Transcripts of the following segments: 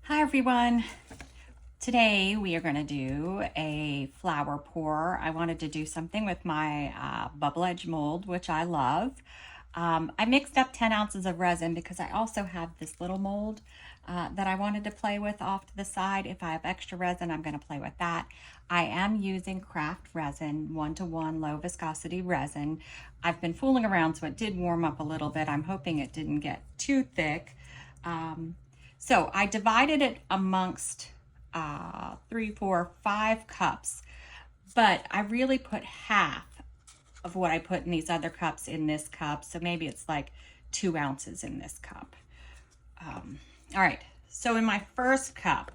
Hi everyone. Today we are going to do a flower pour. I wanted to do something with my bubble edge mold, which I love. I mixed up 10 ounces of resin because I also have this little mold that I wanted to play with off to the side. If I have extra resin, I'm going to play with that. I am using craft resin, 1-to-1 low viscosity resin. I've been fooling around, so it did warm up a little bit. I'm hoping it didn't get too thick. So I divided it amongst 3, 4, 5 cups, but I really put half of what I put in these other cups in this cup. So maybe it's like 2 ounces in this cup. All right, so in my first cup,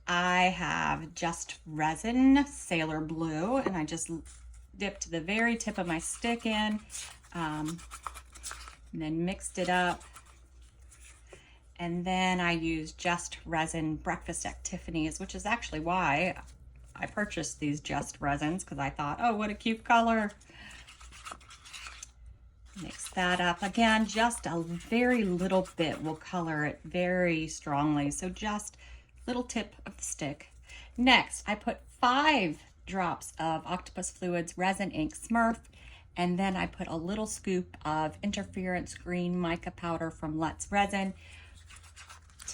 I have just resin, Sailor Blue, and I just dipped the very tip of my stick in, and then mixed it up. And then I used Just Resin Breakfast at Tiffany's, which is actually why I purchased these Just Resins, because I thought, oh, what a cute color. Mix that up. Again, just a very little bit will color it very strongly. So just little tip of the stick. Next, I put 5 drops of Octopus Fluids Resin Ink Smurf, and then I put a little scoop of Interference Green Mica Powder from Let's Resin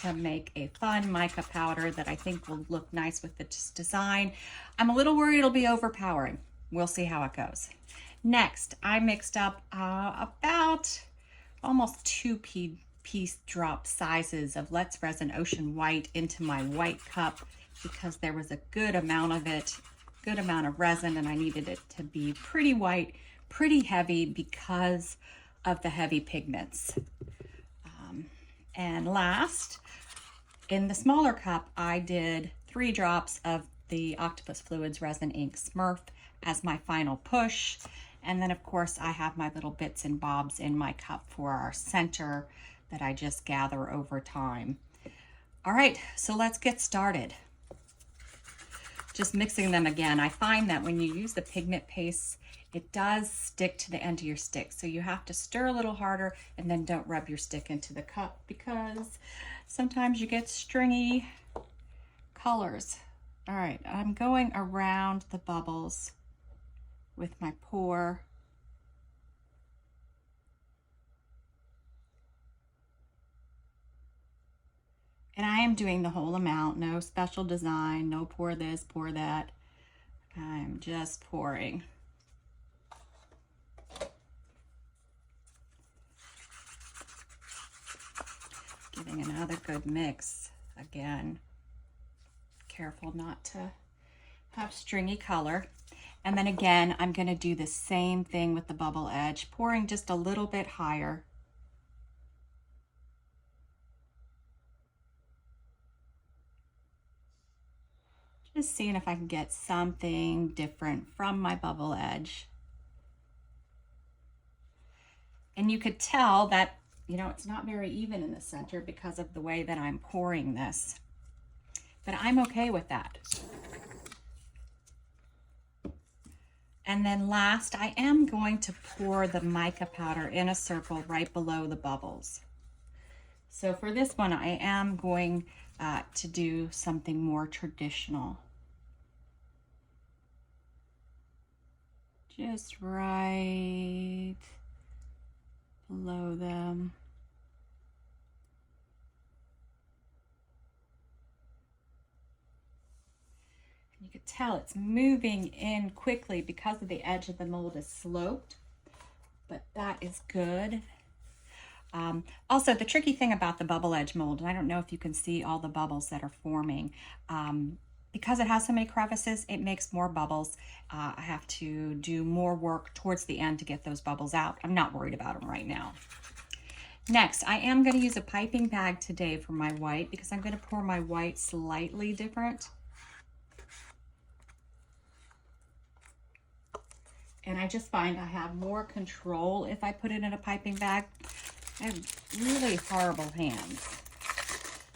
to make a fun mica powder that I think will look nice with this design. I'm a little worried it'll be overpowering. We'll see how it goes. Next, I mixed up about almost 2 piece drop sizes of Let's Resin Ocean White into my white cup because there was a good amount of it, good amount of resin, and I needed it to be pretty white, pretty heavy because of the heavy pigments. And last, in the smaller cup, I did 3 drops of the Octopus Fluids Resin Ink Smurf as my final push. And then of course I have my little bits and bobs in my cup for our center that I just gather over time. All right, so let's get started. Just mixing them again. I find that when you use the pigment paste, it does stick to the end of your stick. So you have to stir a little harder and then don't rub your stick into the cup because sometimes you get stringy colors. All right, I'm going around the bubbles with my pour. And I am doing the whole amount, no special design, no pour this, pour that. I'm just pouring. Giving another good mix. Again, careful not to have stringy color. And then again, I'm going to do the same thing with the bubble edge, pouring just a little bit higher. Just seeing if I can get something different from my bubble edge. And you could tell that, you know, it's not very even in the center because of the way that I'm pouring this. But I'm okay with that. And then last, I am going to pour the mica powder in a circle right below the bubbles. So for this one, I am going to do something more traditional. Just right below them. You can tell it's moving in quickly because of the edge of the mold is sloped, but that is good. Also, the tricky thing about the bubble edge mold, and I don't know if you can see all the bubbles that are forming, because it has so many crevices, it makes more bubbles. I have to do more work towards the end to get those bubbles out. I'm not worried about them right now. Next, I am going to use a piping bag today for my white because I'm going to pour my white slightly different. And I just find I have more control if I put it in a piping bag. I have really horrible hands.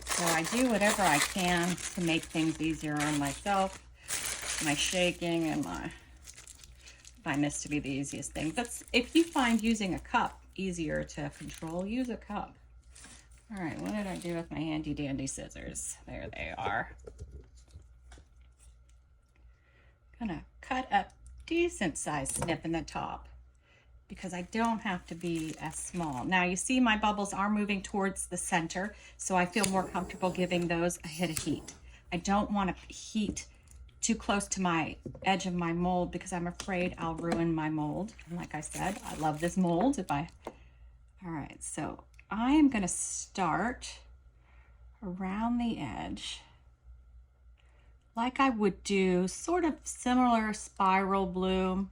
So I do whatever I can to make things easier on myself. My shaking and I find this to be the easiest thing. But if you find using a cup easier to control, use a cup. All right, what did I do with my handy dandy scissors? There they are. Gonna cut a decent sized snip in the top because I don't have to be as small. Now you see my bubbles are moving towards the center, so I feel more comfortable giving those a hit of heat. I don't want to heat too close to my edge of my mold because I'm afraid I'll ruin my mold. And like I said, I love this mold. All right, so I am gonna start around the edge like I would do sort of similar spiral bloom.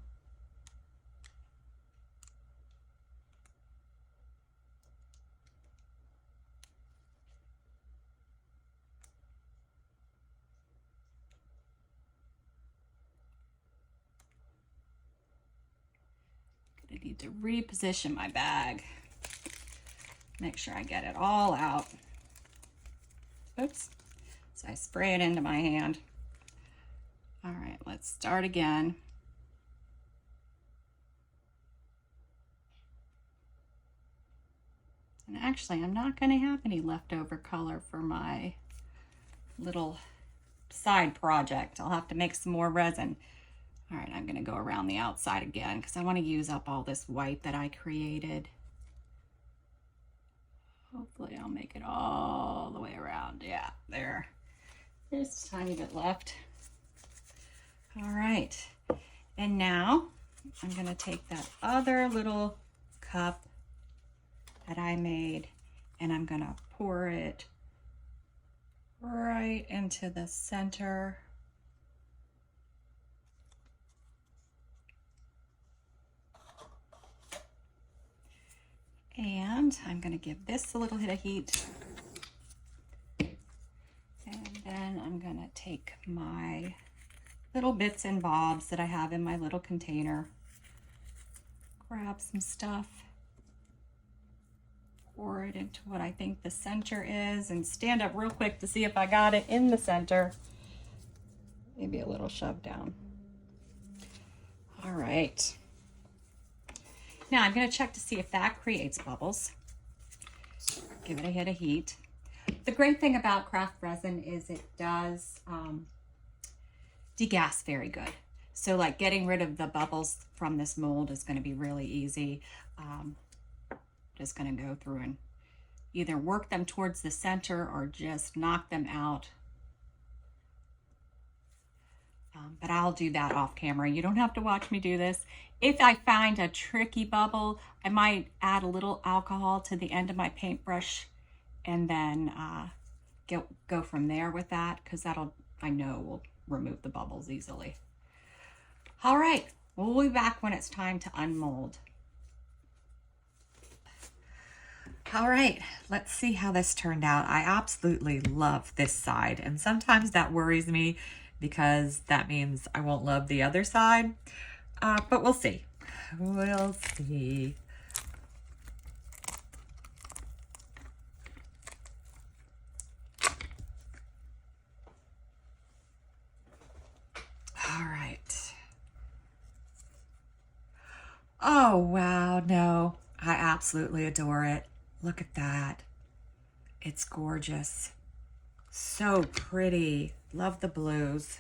I need to reposition my bag. Make sure I get it all out. Oops. So I spray it into my hand. All right, let's start again. And actually, I'm not going to have any leftover color for my little side project. I'll have to make some more resin. All right, I'm going to go around the outside again because I want to use up all this white that I created. Hopefully I'll make it all the way around. Yeah, there. There's a tiny bit left. All right, and now I'm going to take that other little cup that I made and I'm going to pour it right into the center. And I'm going to give this a little hit of heat. And then I'm going to take my little bits and bobs that I have in my little container. Grab some stuff. Pour it into what I think the center is and stand up real quick to see if I got it in the center. Maybe a little shove down. All right. Now I'm going to check to see if that creates bubbles. Give it a hit of heat. The great thing about craft resin is it does degas very good. So like getting rid of the bubbles from this mold is going to be really easy. Just going to go through and either work them towards the center or just knock them out. But I'll do that off camera. You don't have to watch me do this. If I find a tricky bubble, I might add a little alcohol to the end of my paintbrush and then go from there with that, because I know will remove the bubbles easily. All right, we'll be back when it's time to unmold. All right, let's see how this turned out. I absolutely love this side, and sometimes that worries me because that means I won't love the other side, but we'll see. We'll see. All right. Oh, wow, no, I absolutely adore it. Look at that. It's gorgeous. So pretty. Love the blues.